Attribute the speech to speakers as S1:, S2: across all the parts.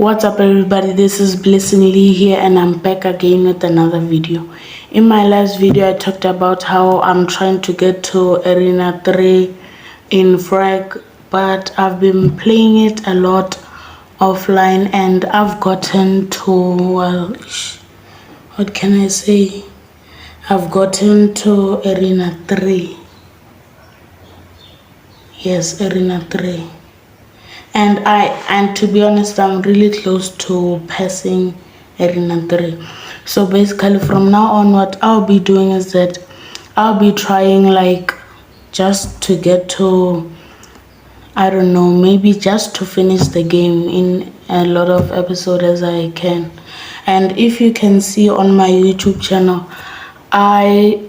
S1: What's up everybody, this is Blessing Lee here and I'm back again with another video. In my last video I talked about how I'm trying to get to Arena 3 in FRAG, but I've been playing it a lot offline and I've gotten to, well, what can I say? I've gotten to Arena 3. Yes, Arena 3. And to be honest, I'm really close to passing Arena 3. So basically from now on, what I'll be doing is that I'll be trying like just to get to, I don't know, maybe just to finish the game in a lot of episodes as I can. And if you can see on my YouTube channel, I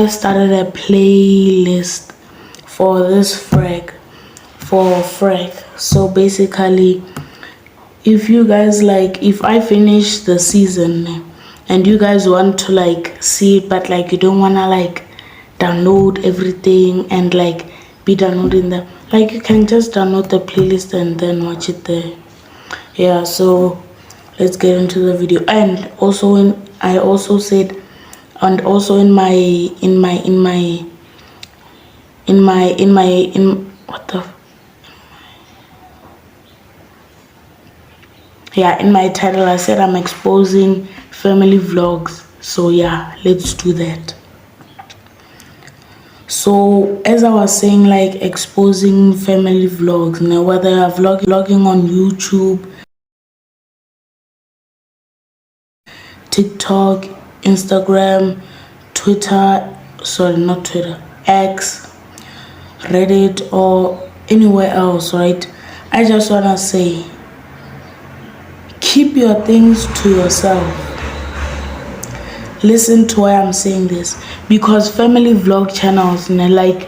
S1: started a playlist for this FRAG. So basically, if you guys like, if I finish the season and you guys want to like see it, but like you don't wanna like download everything and like be downloading them, like you can just download the playlist and then watch it there. Yeah, so let's get into the video. And also I also said, and also in my title I said I'm exposing family vlogs. So yeah, let's do that. So as I was saying, like exposing family vlogs, now whether I'm vlogging on YouTube, TikTok, Instagram, X, Reddit, or anywhere else, right? I just wanna say, keep your things to yourself. Listen to why I'm saying this, because family vlog channels, like,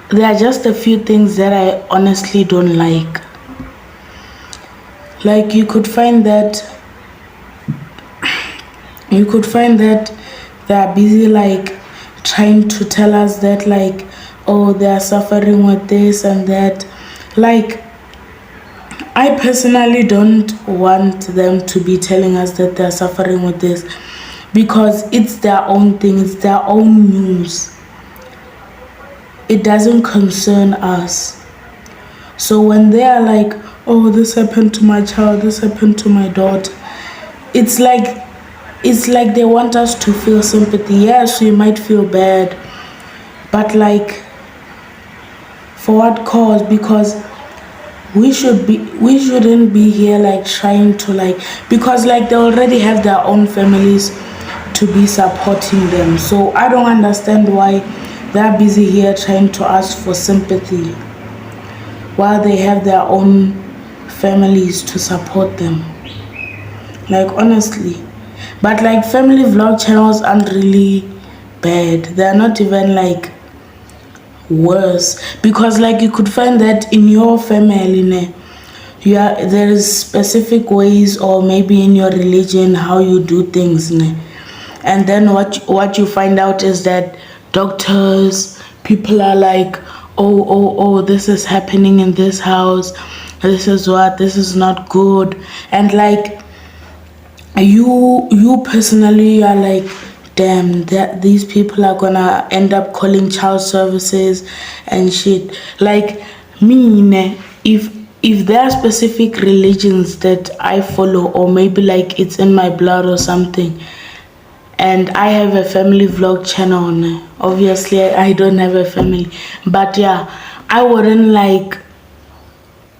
S1: there are just a few things that I honestly don't like. Like you could find that they're busy like trying to tell us that like, oh, they're suffering with this and that. Like, I personally don't want them to be telling us that they're suffering with this, because it's their own thing, it's their own news. It doesn't concern us. So when they are like, oh, this happened to my child, this happened to my daughter, it's like they want us to feel sympathy. Yes, we might feel bad, but like, for what cause? Because we shouldn't be here like trying to like, because like they already have their own families to be supporting them. So I don't understand why they're busy here trying to ask for sympathy while they have their own families to support them. Like, honestly. But like family vlog channels aren't really bad. They're not even like worse, because like you could find that in your family, there is specific ways, or maybe in your religion, how you do things, and then what you find out is that doctors, people are like, oh, this is happening in this house, this is not good, and like you personally are like, damn, that these people are gonna end up calling child services and shit. Like me, if there are specific religions that I follow, or maybe like it's in my blood or something, and I have a family vlog channel, obviously I don't have a family, but yeah, I wouldn't like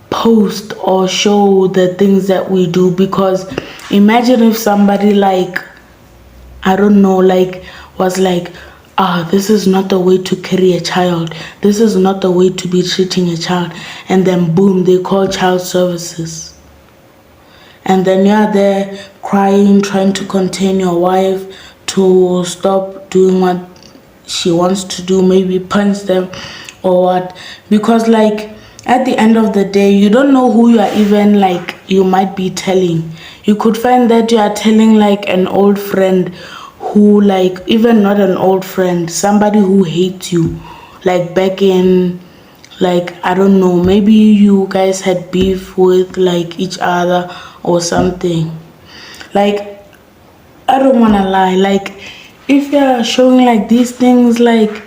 S1: post or show the things that we do, because imagine if somebody like, I don't know, like was like, this is not the way to carry a child, this is not the way to be treating a child, and then boom, they call child services, and then you're there crying, trying to contain your wife to stop doing what she wants to do, maybe punch them or what, because like at the end of the day, you don't know who you are even like, you might be telling. You could find that you are telling like an old friend who, like, even not an old friend, somebody who hates you, like back in Like, I don't know, maybe you guys had beef with like each other or something. Like, I don't wanna lie, like if you're showing like these things, like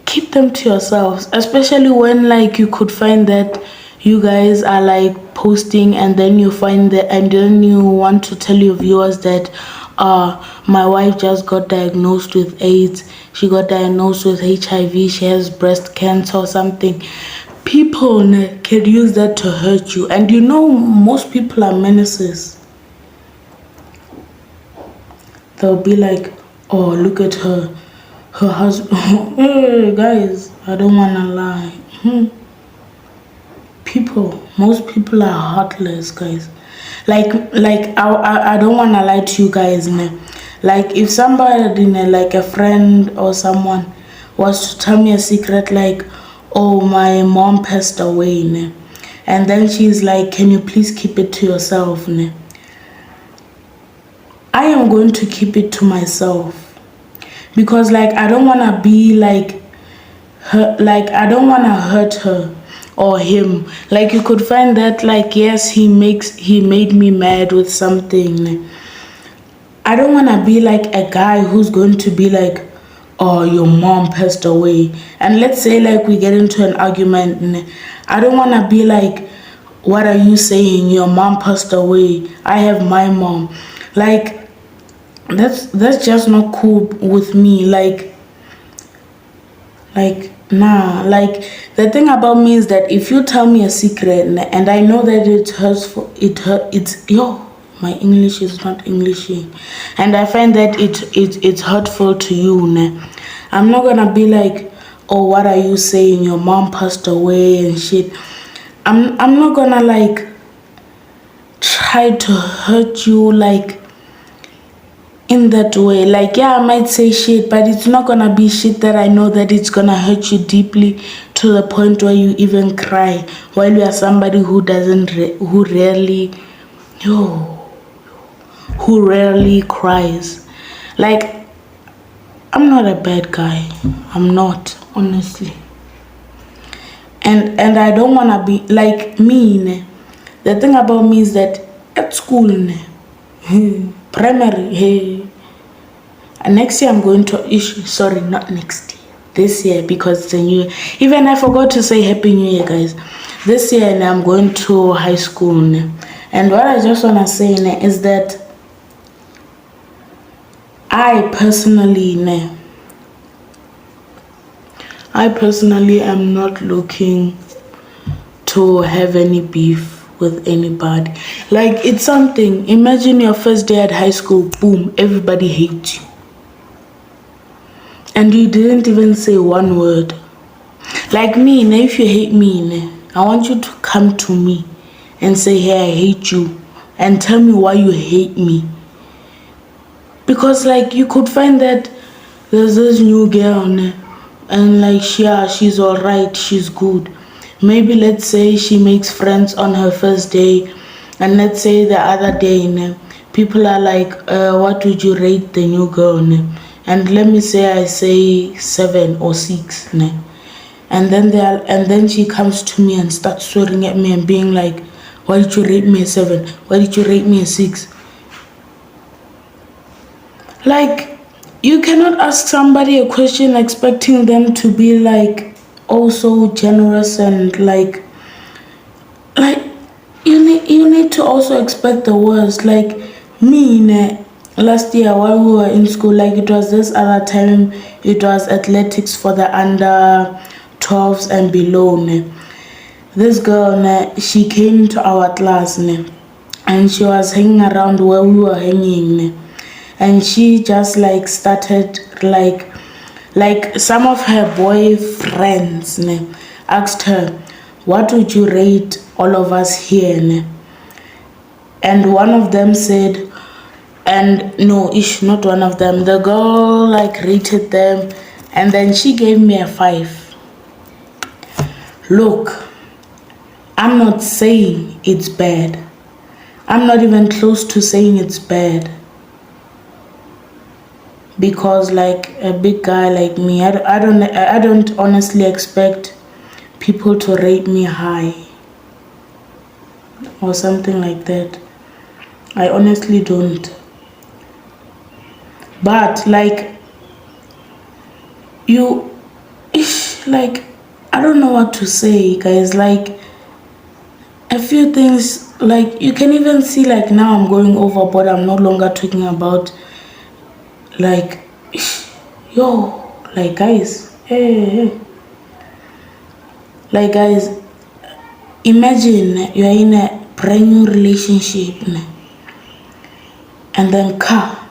S1: keep them to yourselves, especially when like you could find that you guys are like posting, and then you find that, and then you want to tell your viewers that my wife just got diagnosed with AIDS, she got diagnosed with HIV, she has breast cancer or something. People can use that to hurt you, and you know most people are menaces. They'll be like, oh, look at her husband. Hey, guys, I don't wanna lie. Most people are heartless, guys. I don't wanna lie to you guys, ne. Like if somebody, ne, like a friend or someone was to tell me a secret, like, oh, my mom passed away, ne, and then she's like, can you please keep it to yourself, ne? I am going to keep it to myself, because like I don't want to be like her, like I don't want to hurt her or him. Like you could find that like, yes, he made me mad with something. I don't want to be like a guy who's going to be like, oh, your mom passed away, and let's say like we get into an argument. I don't want to be like, what are you saying, your mom passed away, I have my mom. Like that's just not cool with me. Like nah. Like the thing about me is that if you tell me a secret and I know that it hurts, it's yo, my English is not Englishy, and I find that it's hurtful to you, I'm not gonna be like, oh, what are you saying, your mom passed away and shit. I'm not gonna like try to hurt you like in that way. Like, yeah, I might say shit, but it's not gonna be shit that I know that it's gonna hurt you deeply to the point where you even cry, while you are somebody who who rarely cries. Like, I'm not a bad guy. I'm not, honestly. And I don't wanna be like me. The thing about me is that at school, primary, hey, and next year I'm going to issue, sorry, not next year, this year, because it's a new year. Even I forgot to say happy new year, guys. This year I'm going to high school, and what I just want to say is that I personally am not looking to have any beef with anybody. Like, it's something, imagine your first day at high school, boom, everybody hates you, and you didn't even say one word. Like me, if you hate me, I want you to come to me and say, hey, I hate you, and tell me why you hate me. Because like you could find that there's this new girl, and like she's all right, she's good. Maybe let's say she makes friends on her first day, and let's say the other day, people are like, what would you rate the new girl, and let me say I say 7 or 6, and then she comes to me and starts swearing at me and being like, why did you rate me a 7? Why did you rate me a 6? Like, you cannot ask somebody a question expecting them to be like also generous, and like you need to also expect the worst. Like me, last year while we were in school, like it was this other time, it was athletics for the under 12s and below. This girl, she came to our class, and she was hanging around where we were hanging, and she just like started like some of her boyfriends asked her, what would you rate all of us here, and one of them said, and no, not one of them, the girl like rated them, and then she gave me a 5. Look, I'm not saying it's bad. I'm not even close to saying it's bad, because like a big guy like me, I don't honestly expect people to rate me high or something like that. I honestly don't. But like like I don't know what to say, guys. Like a few things, like you can even see, like now I'm going overboard. I'm no longer talking about like yo, like guys, hey. Like guys, imagine you're in a brand new relationship and then car.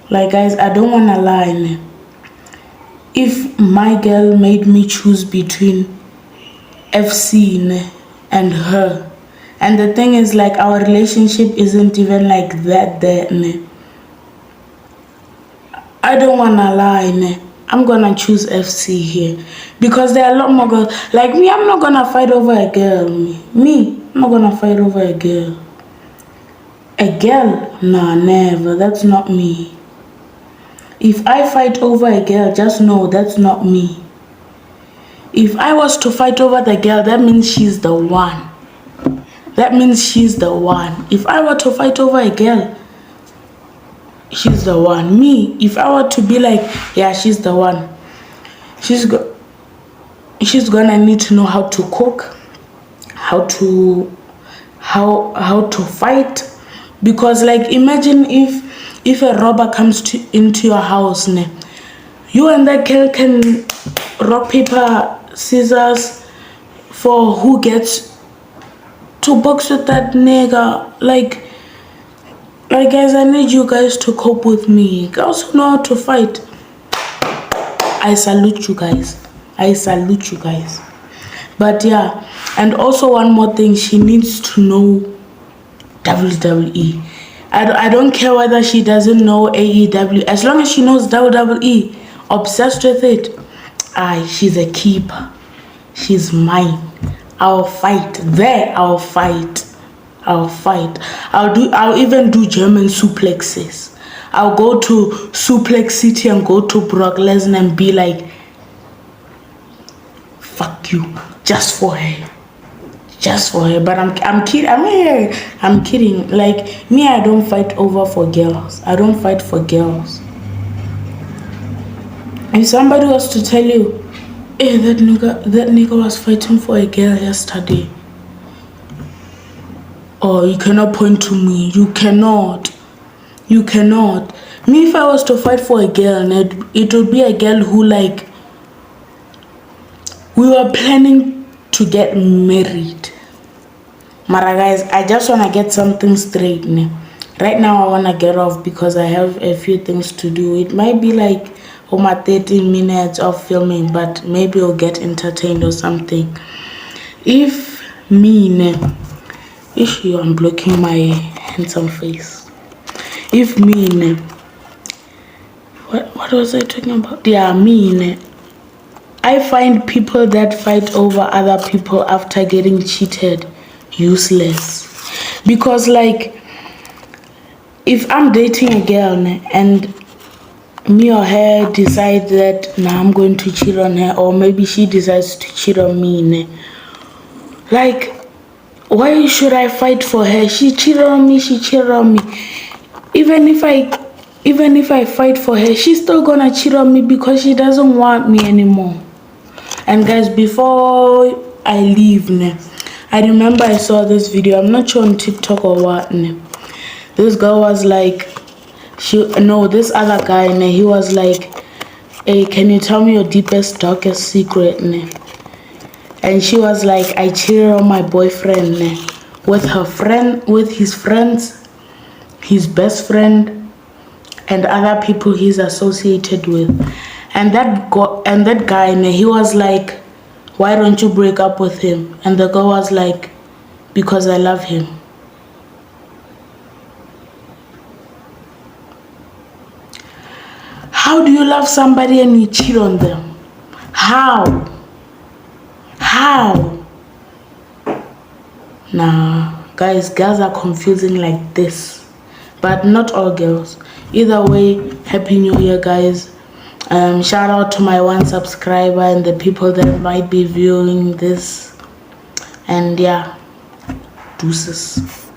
S1: Like guys, I don't wanna lie. If my girl made me choose between FC and her, and the thing is, like, our relationship isn't even like that there, I don't wanna lie, I'm gonna choose FC here because there are a lot more girls. Like me, I'm not gonna fight over a girl. I'm not gonna fight over a girl. A girl? Nah, never. That's not me. If I fight over a girl, just know that's not me. If I was to fight over the girl, that means she's the one. That means she's the one. If I were to fight over a girl, she's the one. Me, if I were to be like, yeah, she's the one, she's gonna need to know how to cook, how to fight. Because like imagine if a robber comes into your house, you and that girl can rock paper scissors for who gets to box with that nigga. Like guys, I need you guys to cope with me. Girls who know how to fight, I salute you guys. But yeah, and also one more thing, she needs to know WWE. I don't care whether she doesn't know AEW, as long as she knows WWE, obsessed with it. She's a keeper. She's mine. I'll fight. I'll even do German suplexes. I'll go to Suplex City and go to Brock Lesnar and be like, fuck you, just for her. But I'm kidding. I'm kidding. Like me, I don't fight for girls. I don't fight for girls. If somebody was to tell you, hey, that nigga was fighting for a girl yesterday, oh, you cannot point to me. You cannot. Me, if I was to fight for a girl, it would be a girl who, like, we were planning to get married. Mara guys, I just want to get something straight. Right now I want to get off because I have a few things to do. It might be like 13 minutes of filming, but maybe I'll get entertained or something. If me, I'm blocking my handsome face. If me, what was I talking about? Yeah, me, I find people that fight over other people after getting cheated useless. Because like, if I'm dating a girl and me or her decide that I'm going to cheat on her, or maybe she decides to cheat on me, like, why should I fight for her? She cheated on me. Even if I fight for her, she's still gonna cheat on me because she doesn't want me anymore. And guys, before I leave, I remember I saw this video. I'm not sure on TikTok or what. This girl was like, this other guy, he was like, hey, can you tell me your deepest, darkest secret? And she was like, I cheated on my boyfriend with his friends, his best friend, and other people he's associated with. And that guy, he was like, why don't you break up with him? And the girl was like, because I love him. How do you love somebody and you cheat on them? How? Nah, guys, girls are confusing like this. but not all girls. Either way, happy new year, guys. Shout out to my 1 subscriber and the people that might be viewing this, and yeah, deuces.